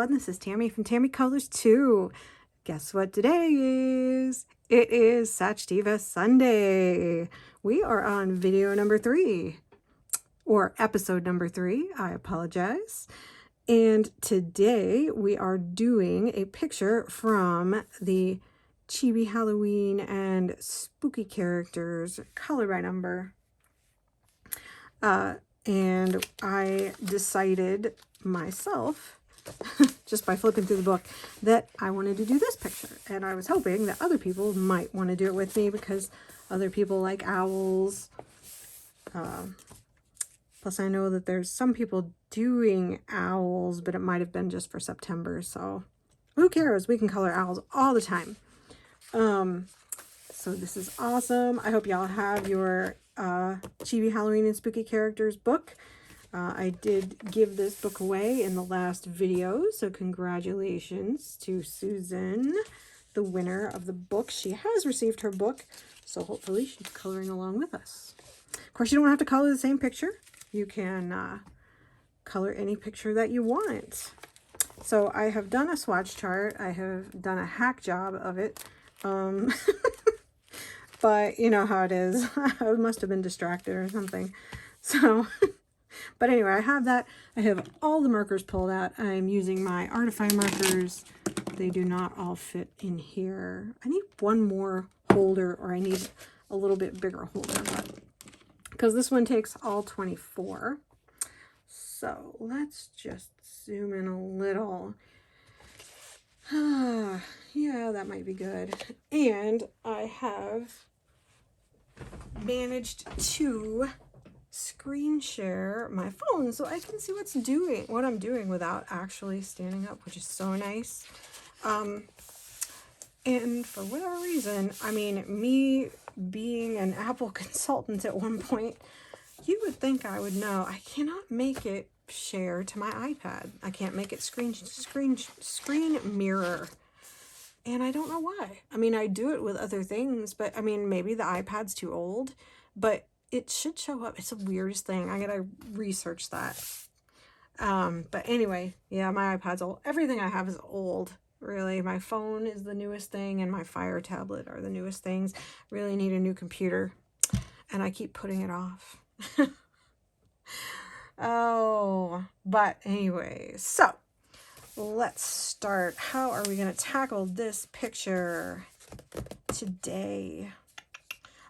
everyone. This is Tammy from Tammy Colors 2. Guess what today is? It is Sachdeva Sunday. We are on video number 3, or episode number 3. I apologize. And today we are doing a picture from the Chibi Halloween and spooky characters color by number. And I decided myself, just by flipping through the book, that I wanted to do this picture. And I was hoping that other people might want to do it with me because other people like owls. Plus I know that there's some people doing owls, but it might have been just for September. So who cares? We can color owls all the time. So this is awesome. I hope y'all have your Chibi Halloween and Spooky Characters book. I did give this book away in the last video, so congratulations to Susan, the winner of the book. She has received her book, so hopefully she's coloring along with us. Of course, you don't have to color the same picture. You can color any picture that you want. So I have done a swatch chart. I have done a hack job of it. But you know how it is. I must have been distracted or something. So, but anyway, I have that. I have all the markers pulled out. I'm using my Artify markers. They do not all fit in here. I need one more holder, or I need a little bit bigger holder, but because this one takes all 24. So let's just zoom in a little. Yeah, that might be good. And I have managed to screen share my phone so I can see what I'm doing without actually standing up, which is so nice. And for whatever reason, I mean, me being an Apple consultant at one point, you would think I would know. I cannot make it share to my iPad. I can't make it screen mirror. And I don't know why. I mean, I do it with other things, but I mean, maybe the iPad's too old, but it should show up. It's the weirdest thing. I gotta research that. But anyway, yeah, my iPad's old. Everything I have is old, really. My phone is the newest thing, and my Fire tablet are the newest things. Really need a new computer, and I keep putting it off. Oh, but anyway, so let's start. How are we going to tackle this picture today?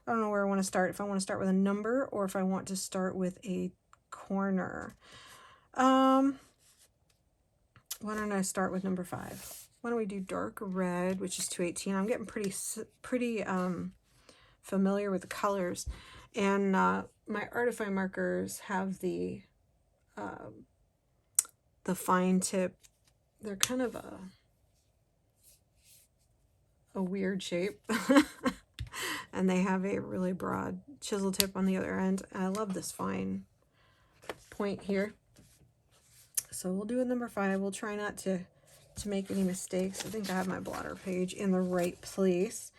I don't know where I want to start. If I want to start with a number or if I want to start with a corner. Why don't I start with number 5? Why don't we do dark red, which is 218. I'm getting pretty familiar with the colors. And my Artify markers have the fine tip. They're kind of a weird shape. And they have a really broad chisel tip on the other end. I love this fine point here. So we'll do a number 5. We'll try not to make any mistakes. I think I have my blotter page in the right place.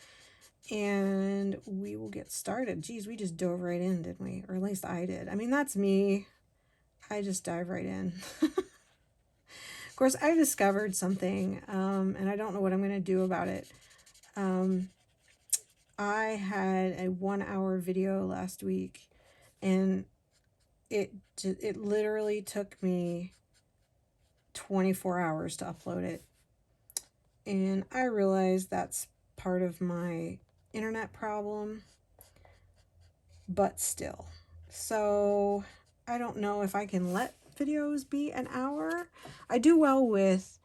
And we will get started. Geez, we just dove right in, didn't we? Or at least I did. I mean, that's me. I just dive right in. Of course, I discovered something, and I don't know what I'm going to do about it. I had a 1-hour video last week, and it literally took me 24 hours to upload it. And I realized that's part of my internet problem, but still. So I don't know if I can let videos be an hour. I do well with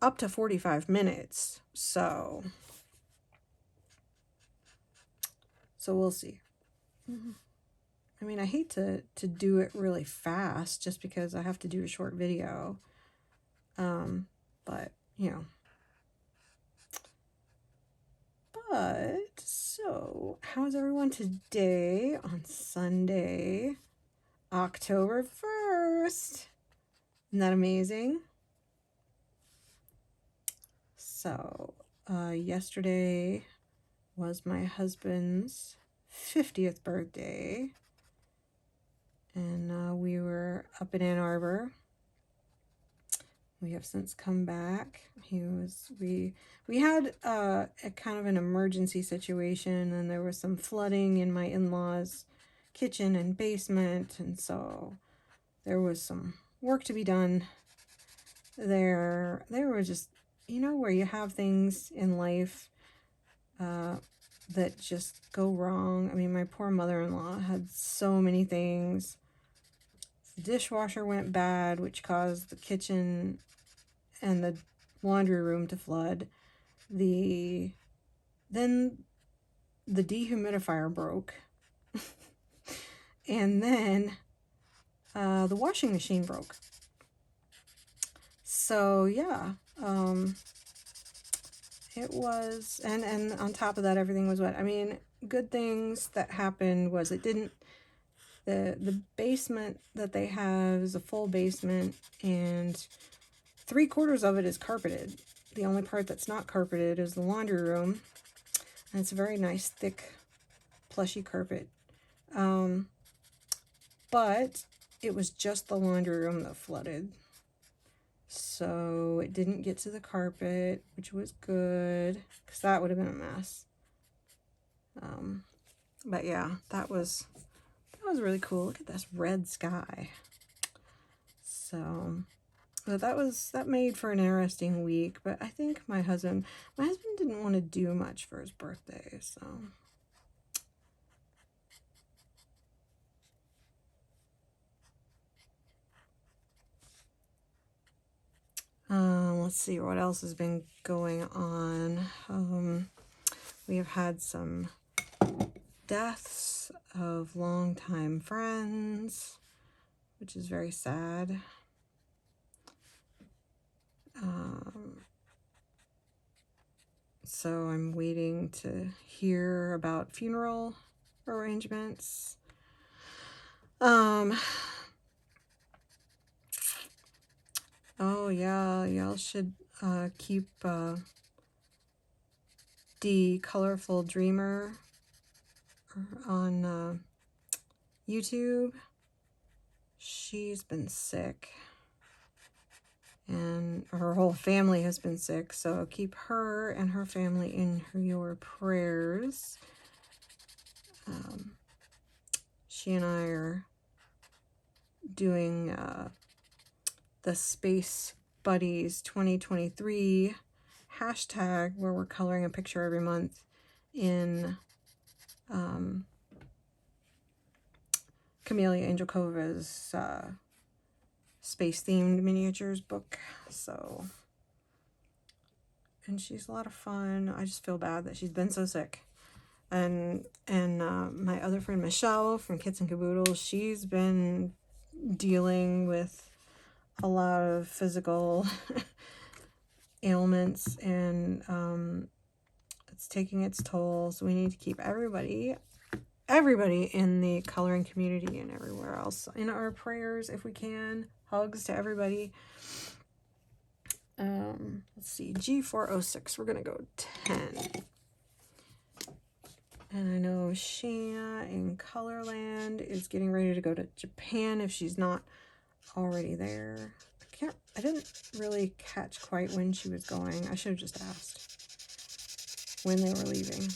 up to 45 minutes, so we'll see. I mean, I hate to do it really fast just because I have to do a short video, but you know. But so how's everyone today on Sunday, October 1st? Isn't that amazing? So, yesterday was my husband's 50th birthday, and we were up in Ann Arbor. We have since come back. We had a kind of an emergency situation, and there was some flooding in my in-laws' kitchen and basement, and so there was some work to be done there. They were just, you know, where you have things in life that just go wrong. I mean, my poor mother-in-law had so many things. The dishwasher went bad, which caused the kitchen and the laundry room to flood. Then the dehumidifier broke. And then the washing machine broke. So yeah, it was, and on top of that, everything was wet. I mean, good things that happened was it didn't, the basement that they have is a full basement, and 3/4 of it is carpeted. The only part that's not carpeted is the laundry room, and it's a very nice, thick, plushy carpet. But it was just the laundry room that flooded. So it didn't get to the carpet, which was good, because that would have been a mess. But yeah, that was really cool. Look at this red sky. So, but that made for an interesting week. But I think my husband didn't want to do much for his birthday, so. Let's see what else has been going on. We have had some deaths of longtime friends, which is very sad. So I'm waiting to hear about funeral arrangements. Oh yeah, y'all should keep the Colorful Dreamer on YouTube. She's been sick, and her whole family has been sick, so keep her and her family in your prayers. She and I are doing the Space Buddies 2023 hashtag, where we're coloring a picture every month in Camellia Angelkova's space-themed miniatures book. So, and she's a lot of fun. I just feel bad that she's been so sick. And my other friend Michelle from Kits and Caboodles, she's been dealing with a lot of physical ailments, and it's taking its toll. So we need to keep everybody in the coloring community and everywhere else in our prayers if we can. Hugs to everybody. Let's see, G406, we're gonna go 10. And I know Shayna in Colorland is getting ready to go to Japan if she's not already there. I didn't really catch quite when she was going. I should have just asked when they were leaving.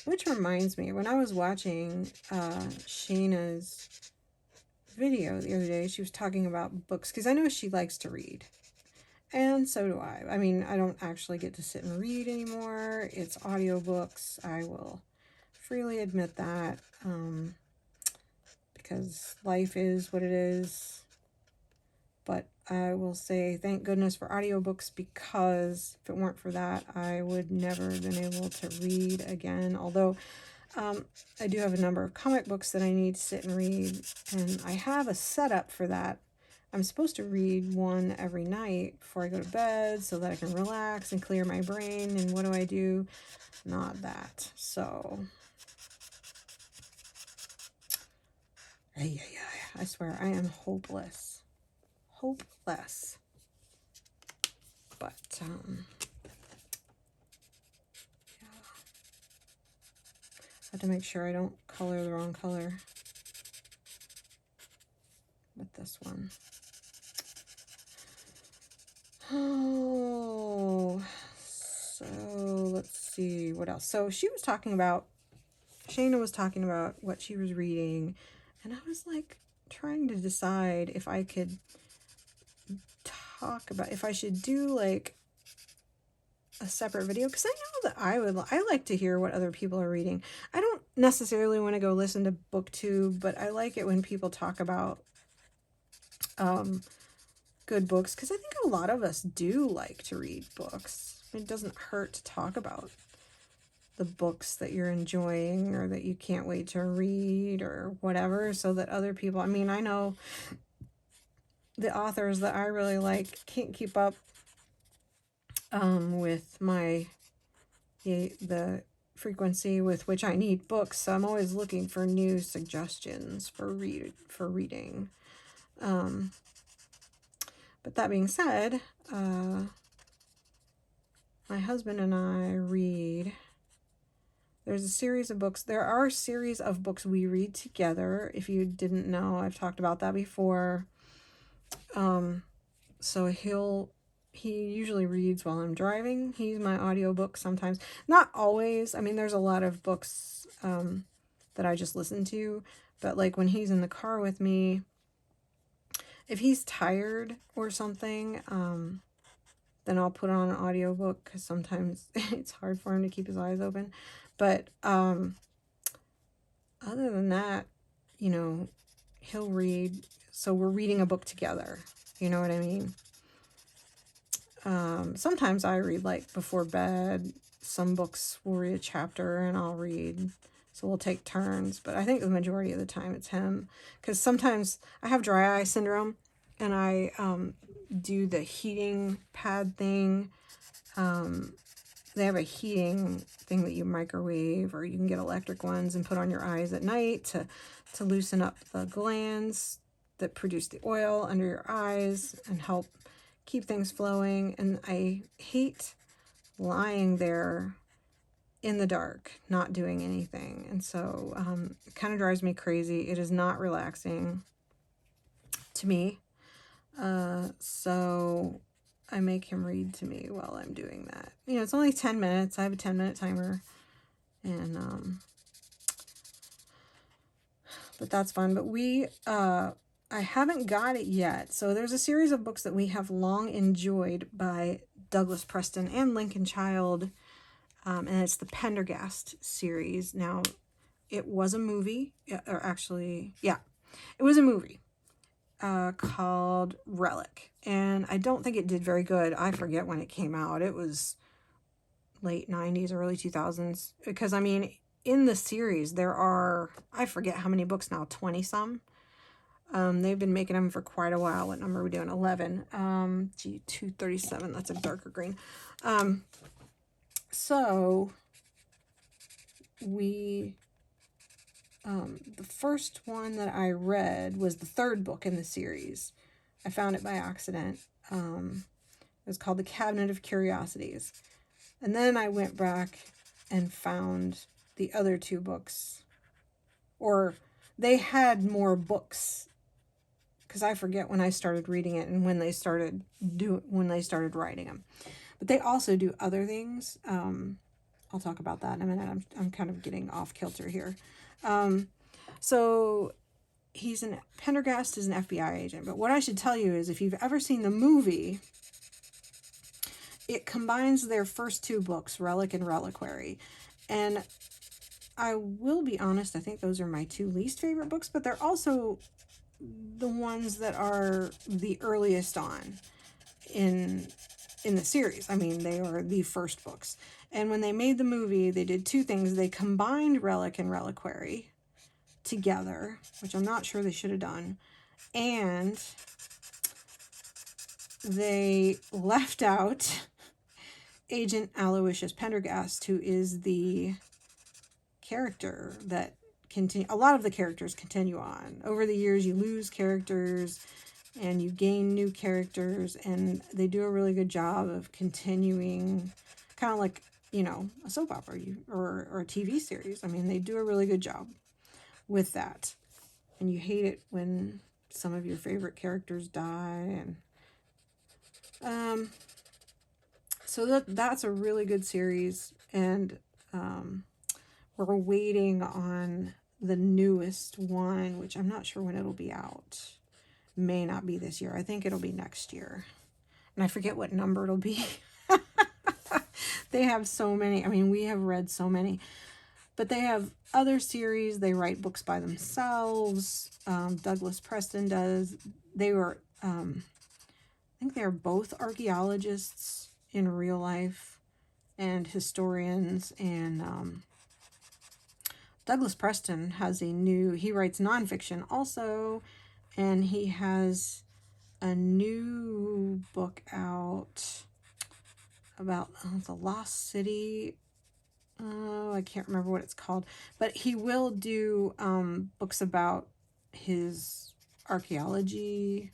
Which reminds me, when I was watching Shayna's video the other day, she was talking about books, because I know she likes to read. And so do I. I mean, I don't actually get to sit and read anymore. It's audiobooks. I will freely admit that, because life is what it is. But I will say thank goodness for audiobooks, because if it weren't for that, I would never have been able to read again. Although I do have a number of comic books that I need to sit and read, and I have a setup for that. I'm supposed to read one every night before I go to bed so that I can relax and clear my brain. And what do? Not that. So, I swear I am hopeless. Hopeless. But, yeah. I have to make sure I don't color the wrong color with this one. Oh, so let's see what else. So Shayna was talking about what she was reading, and I was like trying to decide if I could talk about, if I should do like a separate video, because I know that I like to hear what other people are reading. I don't necessarily want to go listen to BookTube, but I like it when people talk about good books, because I think a lot of us do like to read books. It doesn't hurt to talk about the books that you're enjoying or that you can't wait to read or whatever, so that other people, I mean, I know the authors that I really like can't keep up with the frequency with which I need books, so I'm always looking for new suggestions for reading. But that being said, my husband and I read. There's a series of books. There are a series of books we read together. If you didn't know, I've talked about that before. So he usually reads while I'm driving. He's my audiobook sometimes. Not always. I mean, there's a lot of books that I just listen to. But like when he's in the car with me, if he's tired or something, then I'll put on an audiobook, because sometimes it's hard for him to keep his eyes open. But other than that, you know, he'll read. So we're reading a book together. You know what I mean? Sometimes I read like before bed. Some books we'll read a chapter and I'll read. So we'll take turns. But I think the majority of the time it's him. Because sometimes I have dry eye syndrome and I do the heating pad thing. They have a heating thing that you microwave, or you can get electric ones and put on your eyes at night to loosen up the glands that produce the oil under your eyes and help keep things flowing. And I hate lying there in the dark, not doing anything. And so it kind of drives me crazy. It is not relaxing to me. So I make him read to me while I'm doing that. You know, it's only 10 minutes. I have a 10-minute timer. And, but that's fun. But I haven't got it yet. So there's a series of books that we have long enjoyed by Douglas Preston and Lincoln Child. And it's the Pendergast series. Now, it was a movie, or actually, yeah, it was a movie called Relic. And I don't think it did very good. I forget when it came out. It was late 90s, early 2000s. Because, I mean, in the series, there are, I forget how many books now, 20 some. They've been making them for quite a while. What number are we doing? 11. 237. That's a darker green. So we, the first one that I read was the third book in the series. I found it by accident. It was called The Cabinet of Curiosities. And then I went back and found the other two books. Or they had more books, because I forget when I started reading it and when they started writing them. But they also do other things. I'll talk about that in a minute. I'm kind of getting off kilter here. So Pendergast is an FBI agent. But what I should tell you is, if you've ever seen the movie, it combines their first two books, Relic and Reliquary. And I will be honest, I think those are my two least favorite books, but they're also the ones that are the earliest on in the series. I mean, they are the first books. And when they made the movie, they did two things. They combined Relic and Reliquary together, which I'm not sure they should have done. And they left out Agent Aloysius Pendergast, who is the character that a lot of the characters continue on. Over the years, you lose characters and you gain new characters, and they do a really good job of continuing, kind of like you know, a soap opera or a TV series. I mean, they do a really good job with that. And you hate it when some of your favorite characters die. And so that's a really good series. And we're waiting on the newest one, which I'm not sure when it'll be out. May not be this year. I think it'll be next year. And I forget what number it'll be. They have so many. I mean, we have read so many. But they have other series. They write books by themselves. Douglas Preston does. They were, I think they're both archaeologists in real life and historians. And Douglas Preston has he writes nonfiction also. And he has a new book out about the Lost City. Oh, I can't remember what it's called. But he will do books about his archaeology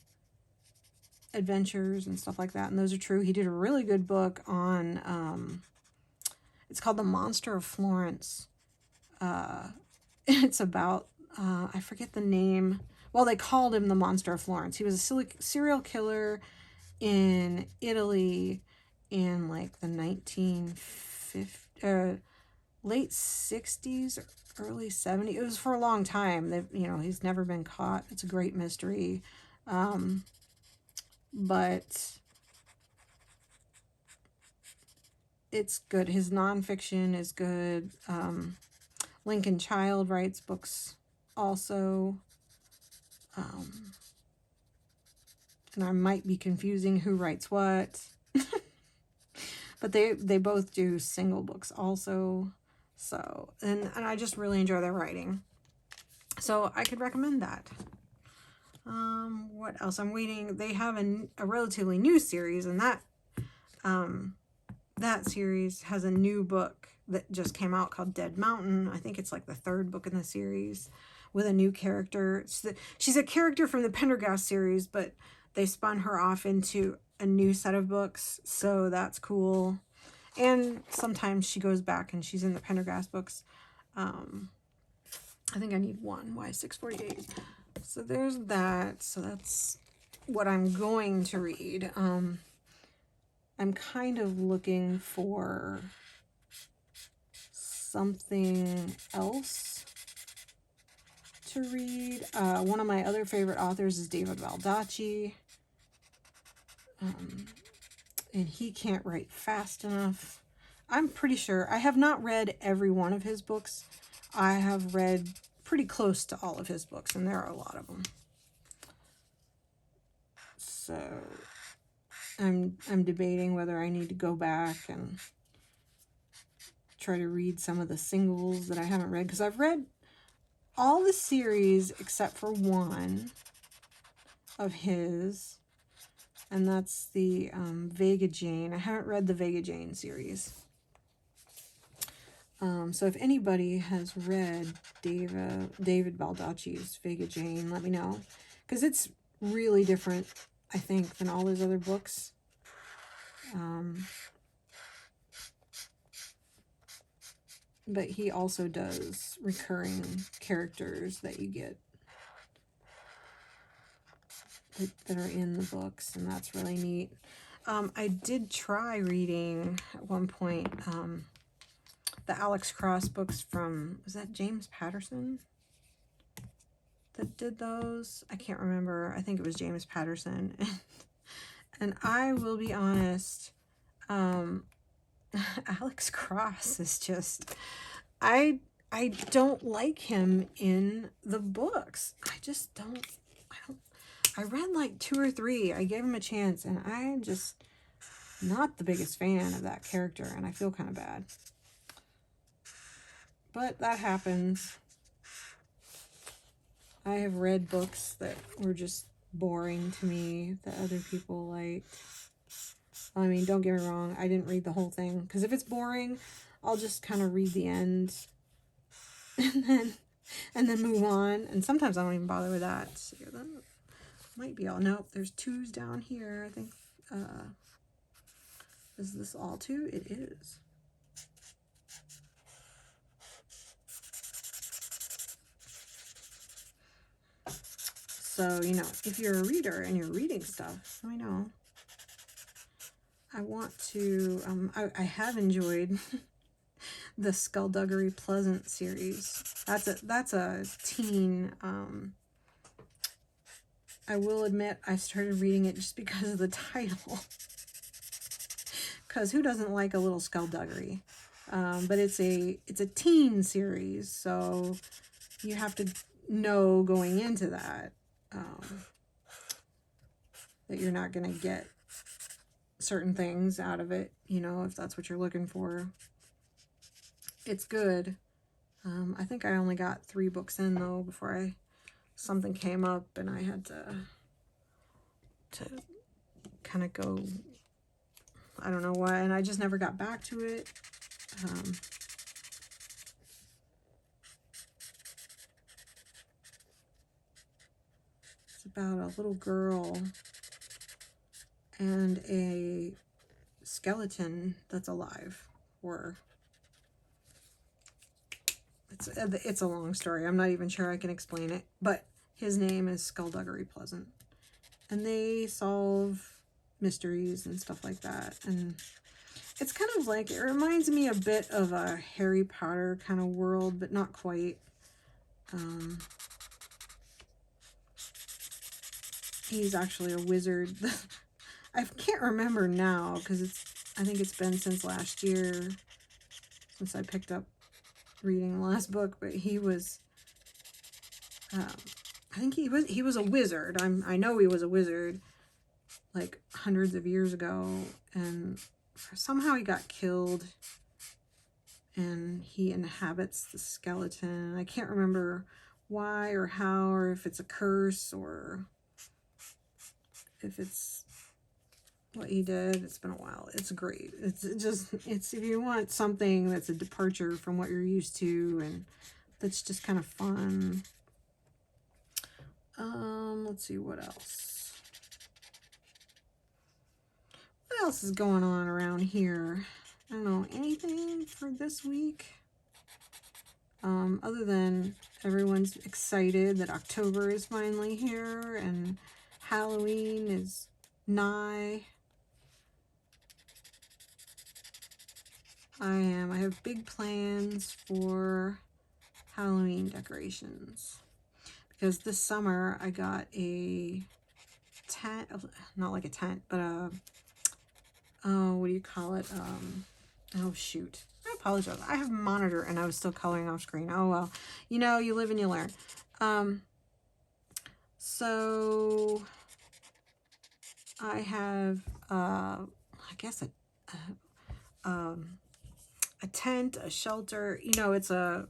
adventures and stuff like that. And those are true. He did a really good book on, it's called The Monster of Florence. It's about, I forget the name. Well, they called him the Monster of Florence. He was a serial killer in Italy in like the 1950s, late 60s, early 70s. It was for a long time. He's never been caught. It's a great mystery. But it's good. His nonfiction is good. Lincoln Child writes books also. And I might be confusing who writes what. But they both do single books also. So, and I just really enjoy their writing. So I could recommend that. What else? I'm waiting. They have a relatively new series, and that series has a new book that just came out called Dead Mountain. I think it's like the third book in the series with a new character. She's a character from the Pendergast series, but they spun her off into a new set of books, so that's cool. And sometimes she goes back and she's in the Pendergast books. I think I need one. Why 648? So there's that. So that's what I'm going to read. I'm kind of looking for something else to read. One of my other favorite authors is David Baldacci. And he can't write fast enough. I'm pretty sure. I have not read every one of his books. I have read pretty close to all of his books, and there are a lot of them. So I'm debating whether I need to go back and try to read some of the singles that I haven't read, because I've read all the series except for one of his, and that's the Vega Jane. I haven't read the Vega Jane series. So if anybody has read David Baldacci's Vega Jane, let me know, because it's really different, I think, than all his other books. But he also does recurring characters that you get that are in the books, and that's really neat. I did try reading at one point the Alex Cross books from, was that James Patterson that did those? I can't remember. I think it was James Patterson. And I will be honest, Alex Cross is just, I don't like him in the books. I read like 2 or 3. I gave him a chance, and I'm just not the biggest fan of that character, and I feel kind of bad. But that happens. I have read books that were just boring to me that other people liked. I mean, don't get me wrong, I didn't read the whole thing, because if it's boring, I'll just kind of read the end and then move on. And sometimes I don't even bother with that. So that might be all. Nope, there's 2s down here. I think, is this all 2? It is. So, you know, if you're a reader and you're reading stuff, let me know. I want to, I have enjoyed the Skullduggery Pleasant series. That's a teen, I will admit I started reading it just because of the title. Because who doesn't like a little skullduggery? But it's a teen series, so you have to know going into that that you're not going to get certain things out of it, you know, if that's what you're looking for. It's good. I think I only got 3 books in, though, before something came up and I had to kind of go, I don't know why, and I just never got back to it. It's about a little girl and a skeleton that's alive, or it's a long story. I'm not even sure I can explain it, but his name is Skullduggery Pleasant, and they solve mysteries and stuff like that. And it's kind of like, it reminds me a bit of a Harry Potter kind of world, but not quite. He's actually a wizard. I can't remember now because I think it's been since last year since I picked up reading the last book, but he was, I think he was a wizard. I know he was a wizard like hundreds of years ago, and somehow he got killed and he inhabits the skeleton. I can't remember why or how, or if it's a curse or if it's what he did. It's been a while. It's great. It's if you want something that's a departure from what you're used to and that's just kind of fun. Let's see what else. What else is going on around here? I don't know, anything for this week? Other than everyone's excited that October is finally here and Halloween is nigh. I have big plans for Halloween decorations because this summer I got a tent, not like a tent, but what do you call it? Oh shoot, I apologize. I have a monitor and I was still coloring off screen. Oh well, you know, you live and you learn. So I have I guess a tent, a shelter. You know, it's I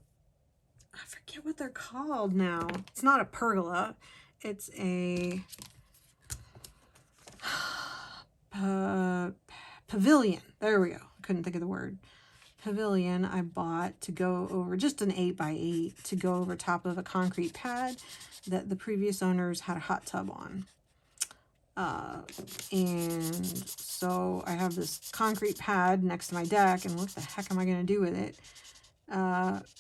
forget what they're called now. It's not a pergola. It's a pavilion. There we go. Couldn't think of the word. Pavilion I bought to go over, just an 8x8 to go over top of a concrete pad that the previous owners had a hot tub on. And so I have this concrete pad next to my deck, and what the heck am I going to do with it?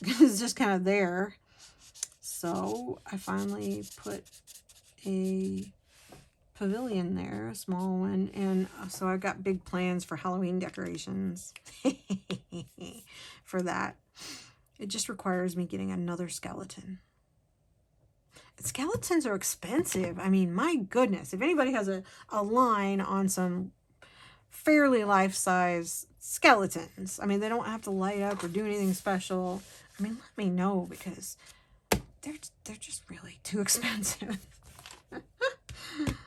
It's just kind of there. So I finally put a pavilion there, a small one, and so I've got big plans for Halloween decorations for that. It just requires me getting another skeleton. Skeletons are expensive. I mean, my goodness, if anybody has a line on some fairly life-size skeletons, I mean, they don't have to light up or do anything special. I mean, let me know because they're just really too expensive.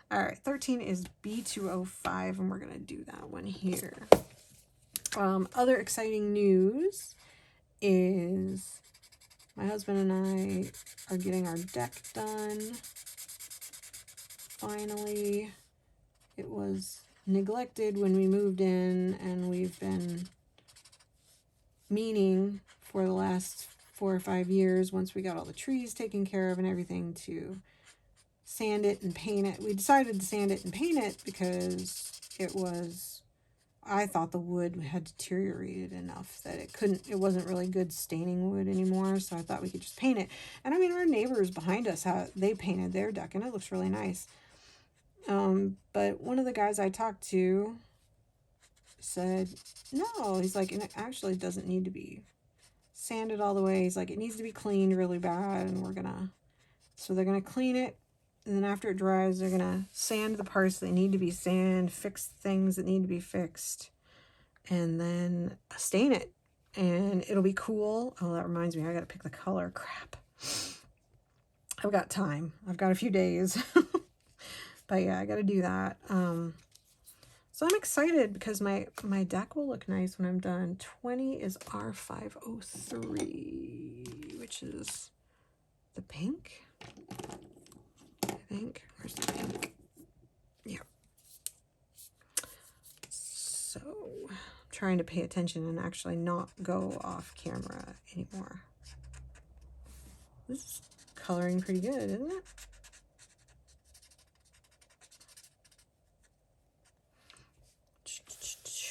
All right, 13 is B205, and we're going to do that one here. Other exciting news is my husband and I are getting our deck done. Finally, it was neglected when we moved in, and we've been meaning for the last 4 or 5 years, once we got all the trees taken care of and everything, to sand it and paint it. We decided to sand it and paint it because it was I thought the wood had deteriorated enough that it wasn't really good staining wood anymore, so I thought we could just paint it. And I mean, our neighbors behind us, they painted their deck, and it looks really nice. But one of the guys I talked to said, no, he's like, and it actually doesn't need to be sanded all the way. He's like, it needs to be cleaned really bad, and so they're gonna clean it, and then after it dries, they're gonna sand the parts that need to be sanded, fix things that need to be fixed, and then stain it, and it'll be cool. Oh, that reminds me, I gotta pick the color. Crap. I've got time. I've got a few days. But yeah, I gotta do that. So I'm excited because my deck will look nice when I'm done. 20 is R503, which is the pink, I think. Where's the pink? Yeah. So I'm trying to pay attention and actually not go off camera anymore. This is coloring pretty good, isn't it?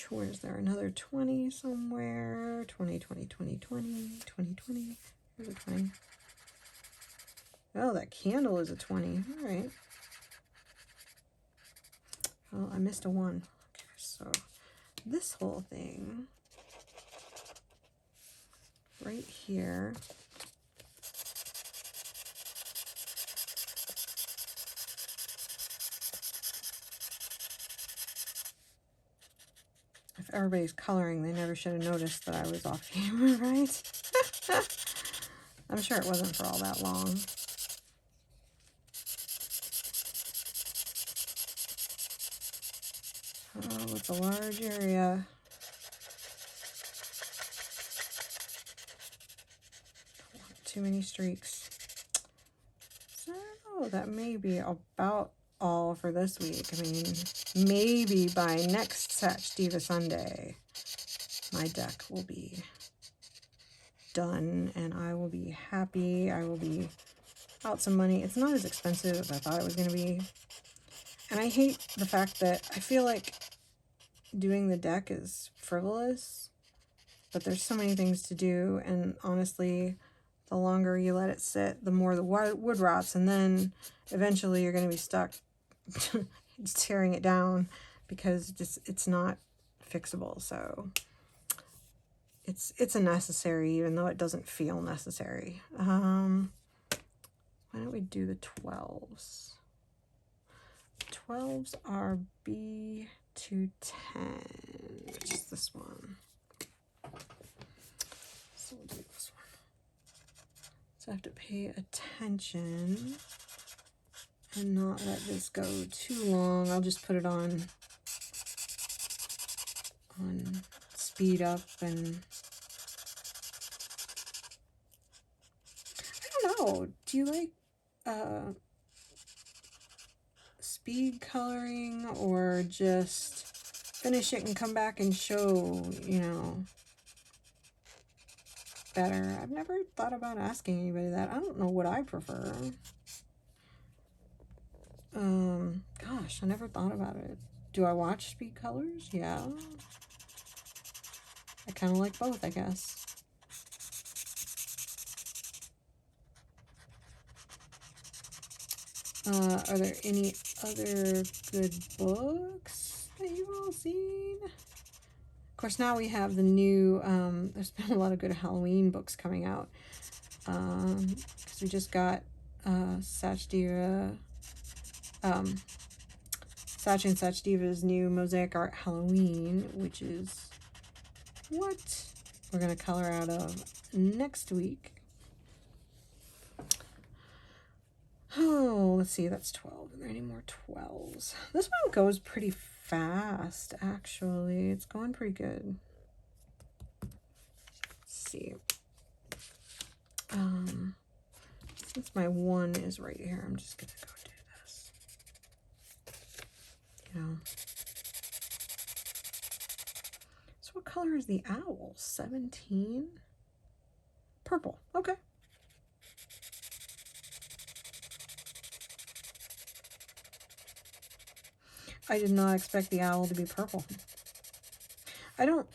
Where's there another 20 somewhere? 20, 20, 20, 20, 20, 20. Here's a 20. Oh, that candle is a 20. All right. Oh, I missed a 1. Okay, so this whole thing right here. If everybody's coloring, they never should have noticed that I was off camera, right? I'm sure it wasn't for all that long. Oh, it's a large area. Don't want too many streaks. So that may be about all for this week. I mean, maybe by next Sachdeva Sunday, my deck will be done and I will be happy. I will be out some money. It's not as expensive as I thought it was going to be. And I hate the fact that I feel like doing the deck is frivolous, but there's so many things to do, and honestly, the longer you let it sit, the more the wood rots, and then eventually you're going to be stuck tearing it down because it's not fixable. So it's a necessary, even though it doesn't feel necessary. Why don't we do the 12s? 12s are B to 10, which is this one. So we'll do this one. So I have to pay attention and not let this go too long. I'll just put it on speed up, and I don't know. Do you like speed coloring, or just finish it and come back and show, you know, better? I've never thought about asking anybody that. I don't know what I prefer. Gosh, I never thought about it. Do I watch speed colors? Yeah. I kind of like both, I guess. Are there any other good books that you've all seen? Of course, now we have the new, there's been a lot of good Halloween books coming out. Because we just got Sachdeva, Sachin Sachdeva's new Mosaic Art Halloween, which is what we're going to color out of next week. Oh, let's see, that's 12. Are there any more 12s? This one goes pretty fast, actually. It's going pretty good. Let's see. Since my 1 is right here, I'm just going to go do this. You know. So what color is the owl? 17? Purple. Okay. I did not expect the owl to be purple. I don't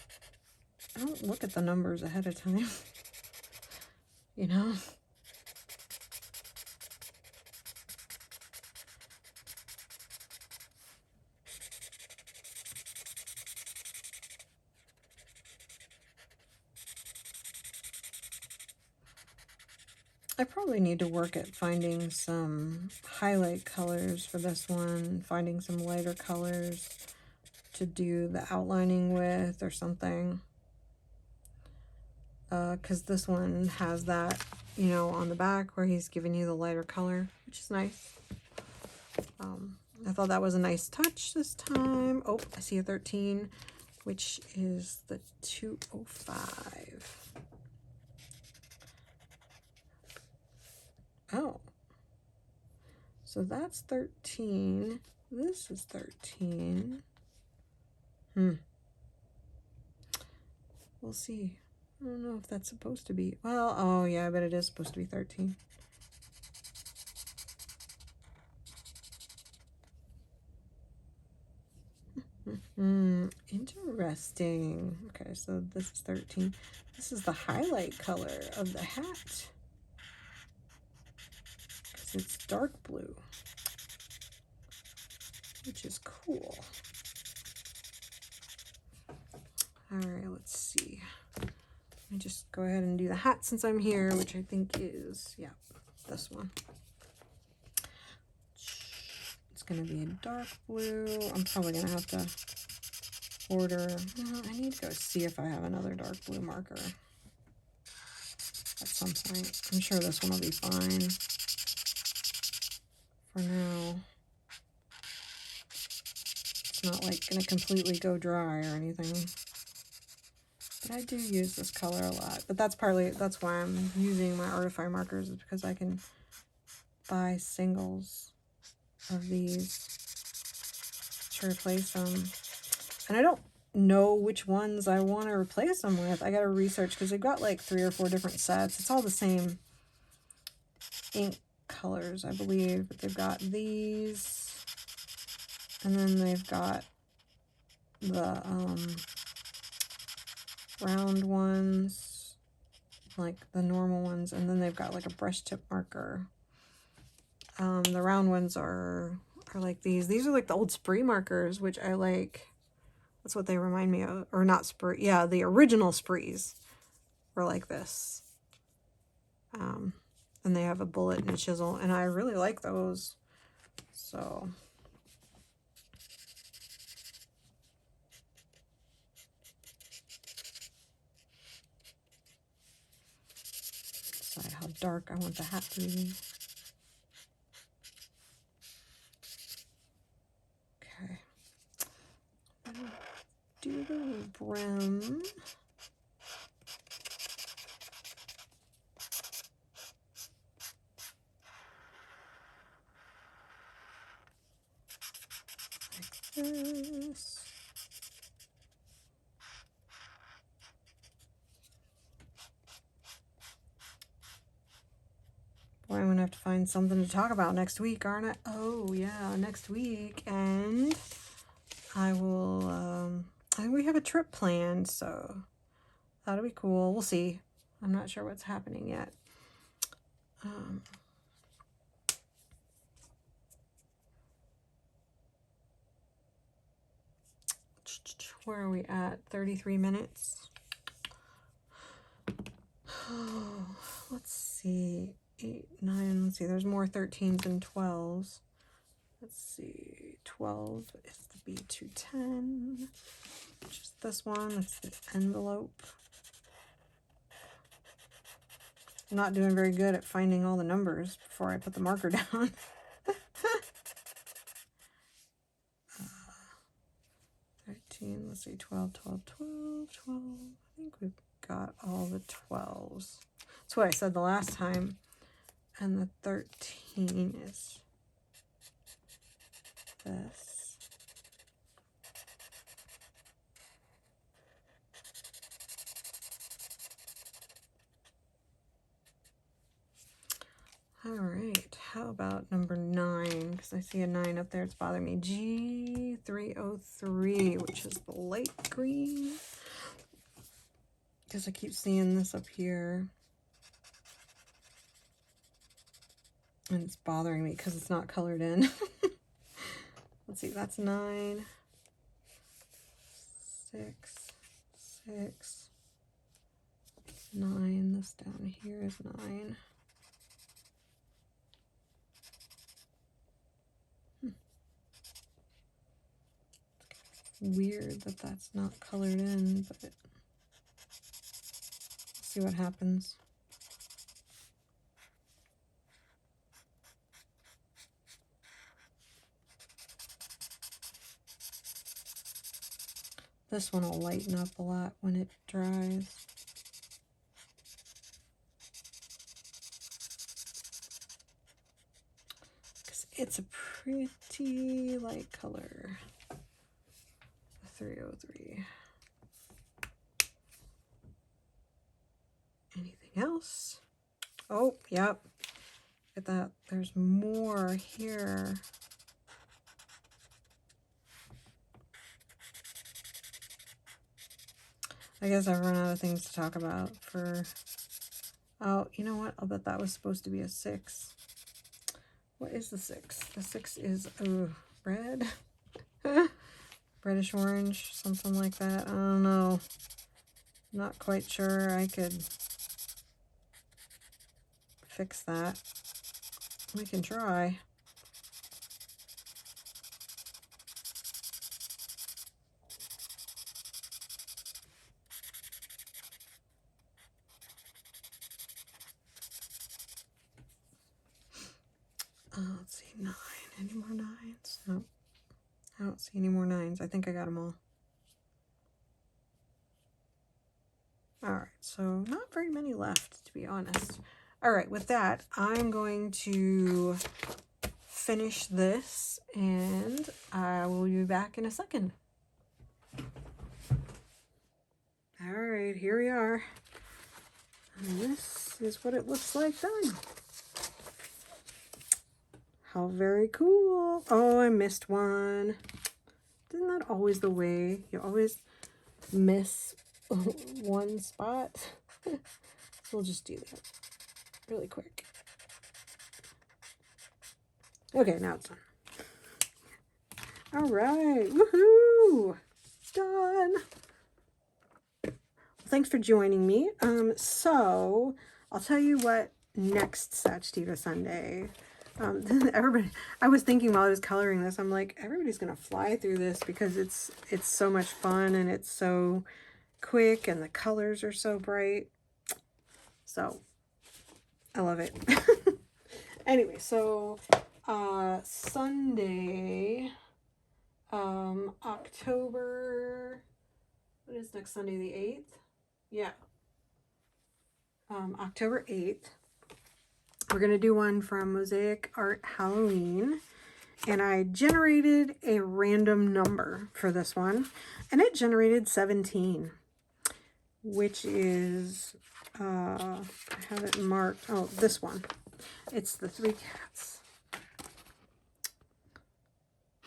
look at the numbers ahead of time, you know? I probably need to work at finding some highlight colors for this one, finding some lighter colors to do the outlining with or something. Because this one has that, you know, on the back where he's giving you the lighter color, which is nice. I thought that was a nice touch this time. Oh, I see a 13, which is the 205. Oh, so that's 13. This is 13. We'll see. I don't know if that's supposed to be. Well, oh yeah, I bet it is supposed to be 13. Interesting. Okay, so this is 13. This is the highlight color of the hat. Because it's dark blue, which is cool. All right, let's see. Let me just go ahead and do the hat since I'm here, which I think is, yeah, this one. It's going to be a dark blue. I'm probably going to have to order. I need to go see if I have another dark blue marker at some point. I'm sure this one will be fine for now. It's not like going to completely go dry or anything. But I do use this color a lot. But that's why I'm using my Artify markers, is because I can buy singles of these to replace them. And I don't know which ones I want to replace them with. I got to research because they've got like 3 or 4 different sets. It's all the same ink colors, I believe. But they've got these. And then they've got the round ones, like the normal ones. And then they've got like a brush tip marker. The round ones are like these. These are like the old spree markers, which I like. That's what they remind me of. Or not spree. Yeah, the original sprees were like this. And they have a bullet and a chisel. And I really like those. So. Decide how dark I want the hat to be. Okay. Do the brim. Like this. Boy, I'm gonna have to find something to talk about next week, aren't I? Oh yeah, next week. And I will, I think we have a trip planned, so that'll be cool. We'll see. I'm not sure what's happening yet. Where are we at? 33 minutes. Oh, let's see. 8, 9, let's see. There's more 13s and 12s. Let's see. 12 is the B210. Which is this one. It's the envelope. I'm not doing very good at finding all the numbers before I put the marker down. 13, let's see, 12, 12, 12, 12. I think we've got all the 12s. That's what I said the last time. And the 13 is this. All right, how about number 9? Because I see a 9 up there. It's bothering me. G303, which is the light green. because I keep seeing this up here. And it's bothering me because it's not colored in. Let's see, that's 9, 6, 6, 9. This down here is 9. Weird that that's not colored in, but let's see what happens. This one will lighten up a lot when it dries. Because it's a pretty light color. 303. Anything else? Oh, yep. Look at that. There's more here. I guess I've run out of things to talk about for... Oh, you know what? I'll bet that was supposed to be a 6. What is the 6? The 6 is red. Reddish orange, something like that. I don't know. Not quite sure I could fix that. We can try. Let's see, 9. Any more 9s? No. I don't see any more 9s. I think I got them all. Alright, so not very many left, to be honest. Alright, with that, I'm going to finish this, and I will be back in a second. Alright, here we are. And this is what it looks like done. How very cool. Oh, I missed one. Isn't that always the way? You always miss one spot. So we'll just do that really quick. Okay, now it's done. All right. Woohoo! Done. Thanks for joining me. So I'll tell you what next Sachdeva Sunday. Everybody, I was thinking while I was coloring this, I'm like, everybody's gonna fly through this because it's so much fun and it's so quick and the colors are so bright. So I love it. Anyway, so Sunday, October, what is next Sunday, the 8th? Yeah. October 8th. We're going to do one from Mosaic Art Halloween, and I generated a random number for this one, and it generated 17, which is, I have it marked, oh, this one. It's the 3 cats.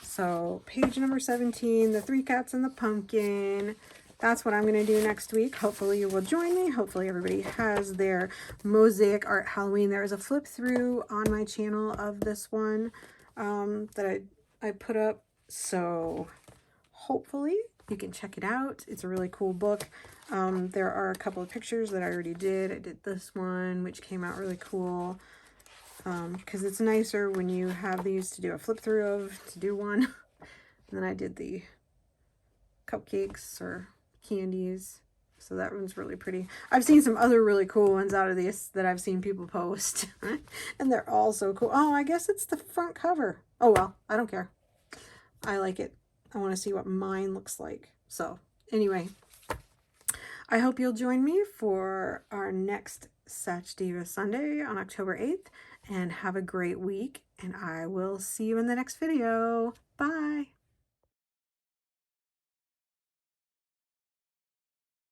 So page number 17, the 3 cats and the pumpkin. That's what I'm going to do next week. Hopefully you will join me. Hopefully everybody has their Mosaic Art Halloween. There is a flip through on my channel of this one that I put up. So hopefully you can check it out. It's a really cool book. There are a couple of pictures that I already did. I did this one, which came out really cool. Because it's nicer when you have these to do a flip through of, to do one. And then I did the cupcakes or candies, so that one's really pretty. I've seen some other really cool ones out of these that I've seen people post, and they're all so cool. Oh, I guess it's the front cover. Oh well, I don't care. I like it. I want to see what mine looks like. So anyway, I hope you'll join me for our next Sachdeva Sunday on October 8th, and have a great week, and I will see you in the next video. Bye!